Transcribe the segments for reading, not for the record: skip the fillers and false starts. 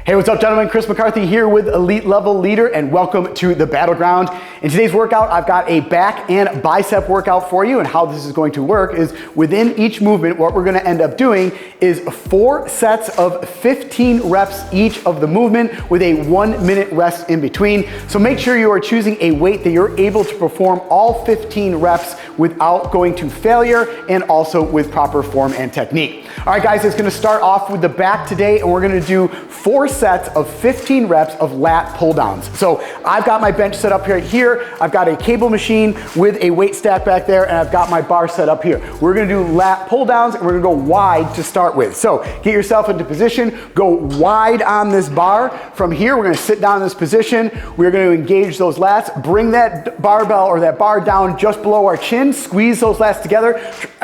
Hey, what's up, gentlemen? Chris McCarthy here with Elite Level Leader, and welcome to the Battleground. In today's workout, I've got a back and bicep workout for you, and how this is going to work is within each movement, what we're gonna end up doing is 4 sets of 15 reps each of the movement with a 1-minute rest in between. So make sure you are choosing a weight that you're able to perform all 15 reps without going to failure, and also with proper form and technique. All right, guys, it's gonna start off with the back today, and we're gonna do 4 sets of 15 reps of lat pull downs. So I've got my bench set up right here. I've got a cable machine with a weight stack back there, and I've got my bar set up here. We're gonna do lat pull downs, and we're gonna go wide to start with. So get yourself into position, go wide on this bar. From here, we're gonna sit down in this position. We're gonna engage those lats, bring that barbell or that bar down just below our chin, squeeze those lats together,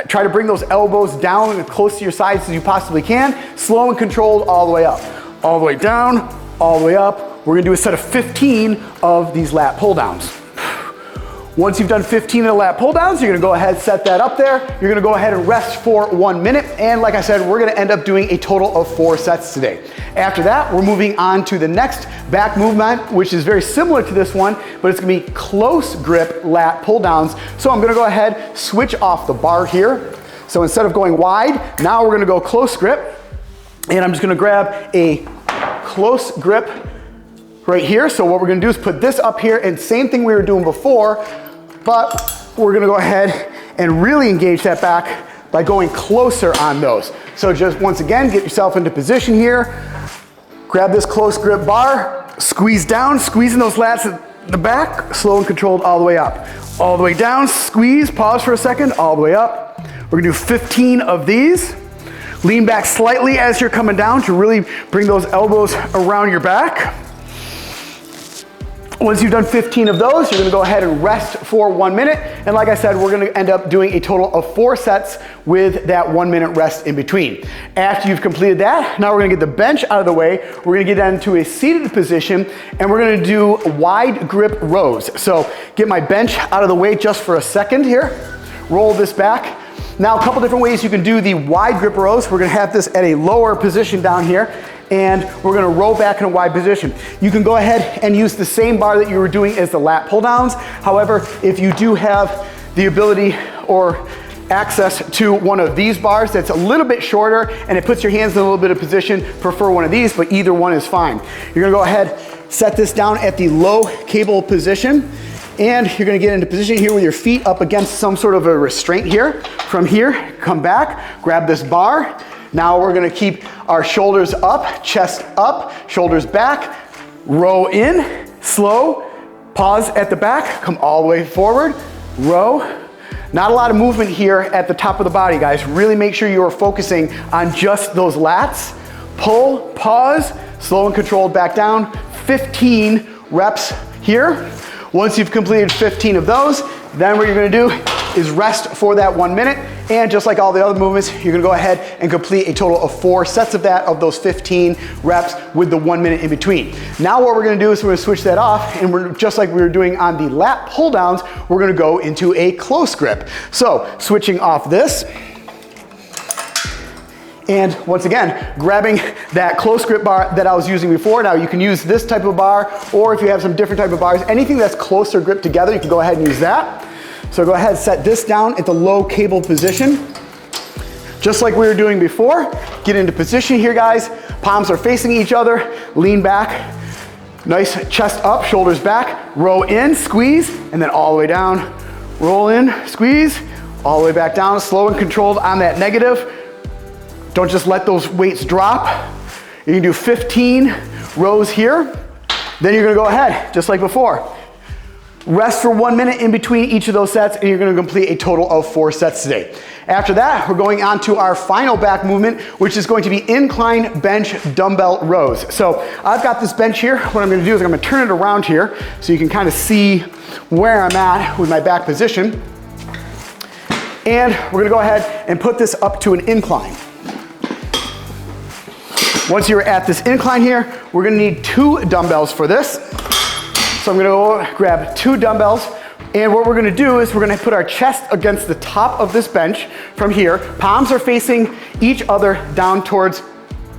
try to bring those elbows down as close to your sides as you possibly can, slow and controlled all the way up. All the way down, all the way up. We're gonna do a set of 15 of these lat pull downs. Once you've done 15 of the lat pull downs, you're gonna go ahead, set that up there. You're gonna go ahead and rest for 1 minute. And like I said, we're gonna end up doing a total of 4 sets today. After that, we're moving on to the next back movement, which is very similar to this one, but it's gonna be close grip lat pull downs. So I'm gonna go ahead, switch off the bar here. So instead of going wide, now we're gonna go close grip. And I'm just gonna grab a close grip right here. So what we're gonna do is put this up here, and same thing we were doing before, but we're gonna go ahead and really engage that back by going closer on those. So just once again, get yourself into position here. Grab this close grip bar, squeeze down, squeezing those lats at the back, slow and controlled all the way up. All the way down, squeeze, pause for a second, all the way up. We're gonna do 15 of these. Lean back slightly as you're coming down to really bring those elbows around your back. Once you've done 15 of those, you're gonna go ahead and rest for 1 minute. And like I said, we're gonna end up doing a total of 4 sets with that 1-minute rest in between. After you've completed that, now we're gonna get the bench out of the way. We're gonna get into a seated position, and we're gonna do wide grip rows. So get my bench out of the way just for a second here. Roll this back. Now, a couple different ways you can do the wide grip rows. We're gonna have this at a lower position down here, and we're gonna roll back in a wide position. You can go ahead and use the same bar that you were doing as the lat pull downs. However, if you do have the ability or access to one of these bars that's a little bit shorter and it puts your hands in a little bit of position, prefer one of these, but either one is fine. You're gonna go ahead, set this down at the low cable position. And you're gonna get into position here with your feet up against some sort of a restraint here. From here, come back, grab this bar. Now we're gonna keep our shoulders up, chest up, shoulders back, row in, slow, pause at the back, come all the way forward, row. Not a lot of movement here at the top of the body, guys. Really make sure you are focusing on just those lats. Pull, pause, slow and controlled back down. 15 reps here. Once you've completed 15 of those, then what you're gonna do is rest for that 1 minute. And just like all the other movements, you're gonna go ahead and complete a total of 4 sets of that, of those 15 reps with the 1 minute in between. Now what we're gonna do is we're gonna switch that off, and we're just like we were doing on the lat pull downs, we're gonna go into a close grip. So switching off this, and once again, grabbing that close grip bar that I was using before. Now you can use this type of bar, or if you have some different type of bars, anything that's closer grip together, you can go ahead and use that. So go ahead, set this down at the low cable position. Just like we were doing before, get into position here, guys. Palms are facing each other, lean back. Nice chest up, shoulders back, row in, squeeze, and then all the way down. Roll in, squeeze, all the way back down, slow and controlled on that negative. Don't just let those weights drop. You can do 15 rows here. Then you're gonna go ahead, just like before. Rest for 1 minute in between each of those sets, and you're gonna complete a total of 4 sets today. After that, we're going on to our final back movement, which is going to be incline bench dumbbell rows. So I've got this bench here. What I'm gonna do is I'm gonna turn it around here so you can kind of see where I'm at with my back position. And we're gonna go ahead and put this up to an incline. Once you're at this incline here, we're gonna need 2 dumbbells for this. So I'm gonna go grab 2 dumbbells, and what we're gonna do is we're gonna put our chest against the top of this bench from here. Palms are facing each other down towards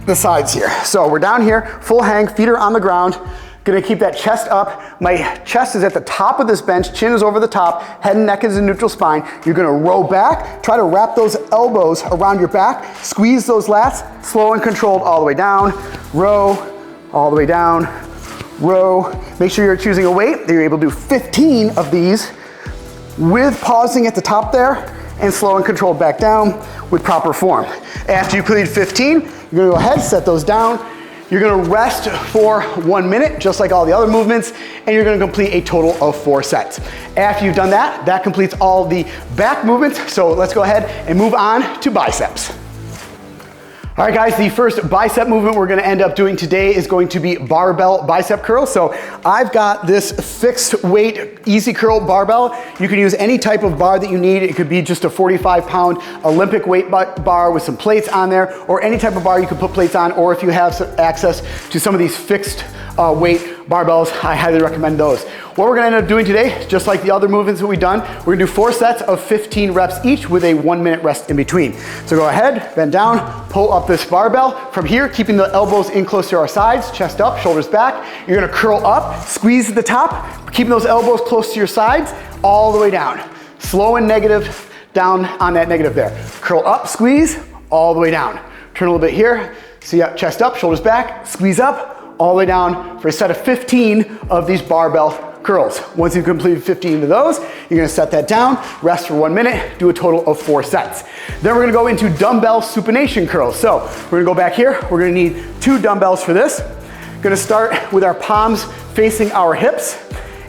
the sides here. So we're down here, full hang, feet are on the ground. Gonna keep that chest up. My chest is at the top of this bench, chin is over the top, head and neck is in neutral spine. You're gonna row back, try to wrap those elbows around your back, squeeze those lats, slow and controlled all the way down, row, all the way down, row. Make sure you're choosing a weight that you're able to do 15 of these with pausing at the top there and slow and controlled back down with proper form. After you complete 15, you're gonna go ahead, set those down. You're gonna rest for 1 minute, just like all the other movements, and you're gonna complete a total of 4 sets. After you've done that, that completes all the back movements. So let's go ahead and move on to biceps. All right, guys, the first bicep movement we're gonna end up doing today is going to be barbell bicep curls. So I've got this fixed weight easy curl barbell. You can use any type of bar that you need. It could be just a 45-pound Olympic weight bar with some plates on there, or any type of bar you can put plates on, or if you have access to some of these fixed weight barbells, I highly recommend those. What we're gonna end up doing today, just like the other movements that we've done, we're gonna do 4 sets of 15 reps each with a 1 minute rest in between. So go ahead, bend down, pull up this barbell. From here, keeping the elbows in close to our sides, chest up, shoulders back. You're gonna curl up, squeeze at the top, keeping those elbows close to your sides, all the way down. Slow and negative, down on that negative there. Curl up, squeeze, all the way down. Turn a little bit here, see chest up, shoulders back, squeeze up, all the way down for a set of 15 of these barbell curls. Once you've completed 15 of those, you're gonna set that down, rest for 1 minute, do a total of 4 sets. Then we're gonna go into dumbbell supination curls. So we're gonna go back here, we're gonna need 2 dumbbells for this. Gonna start with our palms facing our hips,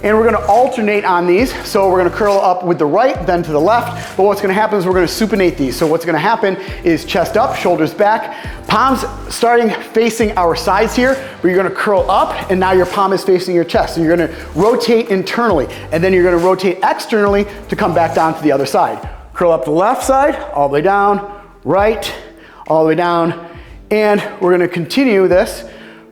and we're gonna alternate on these. So we're gonna curl up with the right, then to the left, but what's gonna happen is we're gonna supinate these. So what's gonna happen is chest up, shoulders back, palms starting facing our sides here, but you're gonna curl up, and now your palm is facing your chest. So you're gonna rotate internally, and then you're gonna rotate externally to come back down to the other side. Curl up the left side, all the way down, right, all the way down, and we're gonna continue this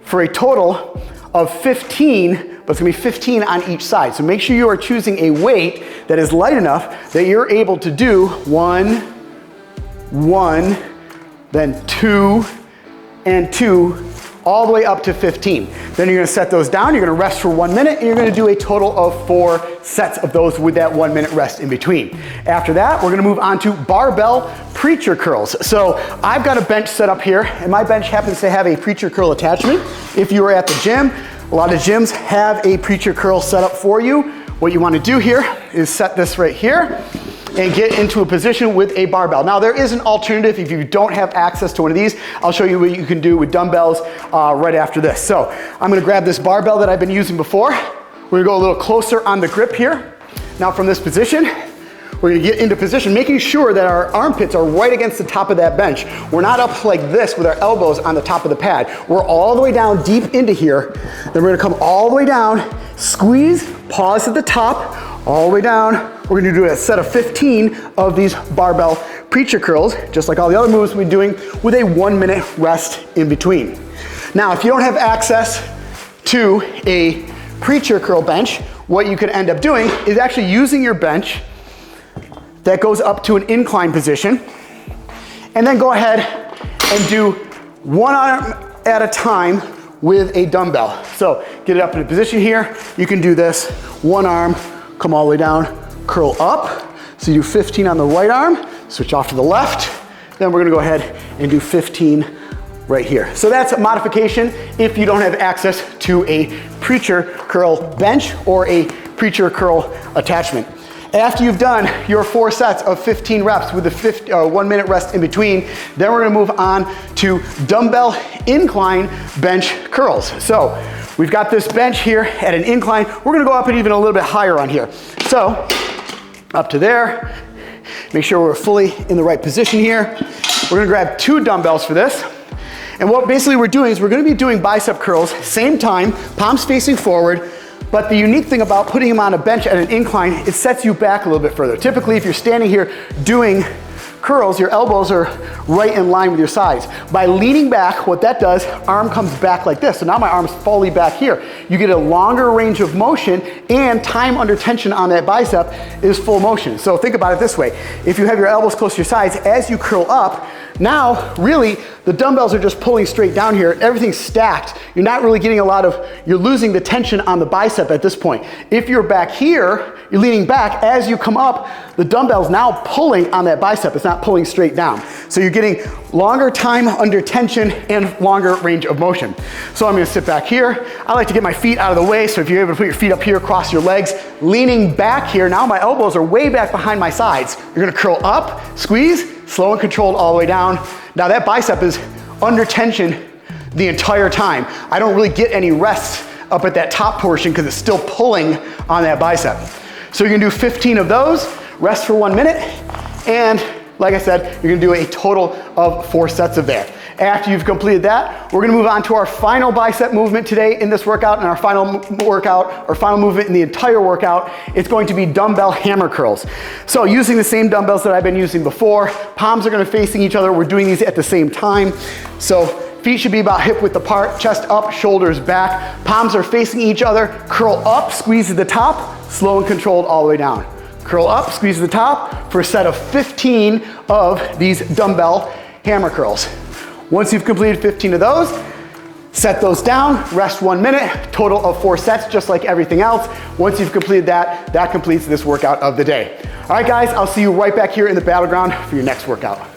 for a total of 15, but it's gonna be 15 on each side. So make sure you are choosing a weight that is light enough that you're able to do 1, then 2, and 2, all the way up to 15. Then you're gonna set those down, you're gonna rest for 1 minute, and you're gonna do a total of 4 sets of those with that 1 minute rest in between. After that, we're gonna move on to barbell preacher curls. So I've got a bench set up here, and my bench happens to have a preacher curl attachment. If you are at the gym, a lot of gyms have a preacher curl set up for you. What you wanna do here is set this right here and get into a position with a barbell. Now there is an alternative if you don't have access to one of these. I'll show you what you can do with dumbbells right after this. So I'm gonna grab this barbell that I've been using before. We're gonna go a little closer on the grip here. Now from this position, we're gonna get into position, making sure that our armpits are right against the top of that bench. We're not up like this with our elbows on the top of the pad. We're all the way down deep into here. Then we're gonna come all the way down, squeeze, pause at the top, all the way down. We're gonna do a set of 15 of these barbell preacher curls, just like all the other moves we're doing, with a 1 minute rest in between. Now, if you don't have access to a preacher curl bench, what you could end up doing is actually using your bench that goes up to an incline position, and then go ahead and do 1 arm at a time with a dumbbell. So get it up in a position here. You can do this, 1 arm, come all the way down, curl up. So you do 15 on the right arm, switch off to the left. Then we're gonna go ahead and do 15 right here. So that's a modification if you don't have access to a preacher curl bench or a preacher curl attachment. After you've done your 4 sets of 15 reps with a 1 minute rest in between, then we're gonna move on to dumbbell incline bench curls. So we've got this bench here at an incline. We're gonna go up and even a little bit higher on here. So up to there, make sure we're fully in the right position here. We're gonna grab 2 dumbbells for this. And what basically we're doing is we're gonna be doing bicep curls, same time, palms facing forward. But the unique thing about putting them on a bench at an incline, it sets you back a little bit further. Typically, if you're standing here doing curls, your elbows are right in line with your sides. By leaning back, what that does, arm comes back like this. So now my arm's fully back here. You get a longer range of motion, and time under tension on that bicep is full motion. So think about it this way. If you have your elbows close to your sides, as you curl up, Now, really, the dumbbells are just pulling straight down here. Everything's stacked. You're not really getting you're losing the tension on the bicep at this point. If you're back here, you're leaning back, as you come up, the dumbbell's now pulling on that bicep. It's not pulling straight down. So you're getting longer time under tension and longer range of motion. So I'm gonna sit back here. I like to get my feet out of the way, so if you're able to put your feet up here, cross your legs, leaning back here. Now my elbows are way back behind my sides. You're gonna curl up, squeeze, slow and controlled all the way down. Now that bicep is under tension the entire time. I don't really get any rest up at that top portion because it's still pulling on that bicep. So you're gonna do 15 of those, rest for 1 minute, and like I said, you're gonna do a total of 4 sets of that. After you've completed that, we're gonna move on to our final bicep movement today in this workout, and our final workout, or final movement in the entire workout, it's going to be dumbbell hammer curls. So using the same dumbbells that I've been using before, palms are gonna facing each other. We're doing these at the same time. So feet should be about hip width apart, chest up, shoulders back. Palms are facing each other. Curl up, squeeze to the top, slow and controlled all the way down. Curl up, squeeze to the top for a set of 15 of these dumbbell hammer curls. Once you've completed 15 of those, set those down, rest 1 minute, total of 4 sets, just like everything else. Once you've completed that, that completes this workout of the day. All right, guys, I'll see you right back here in the battleground for your next workout.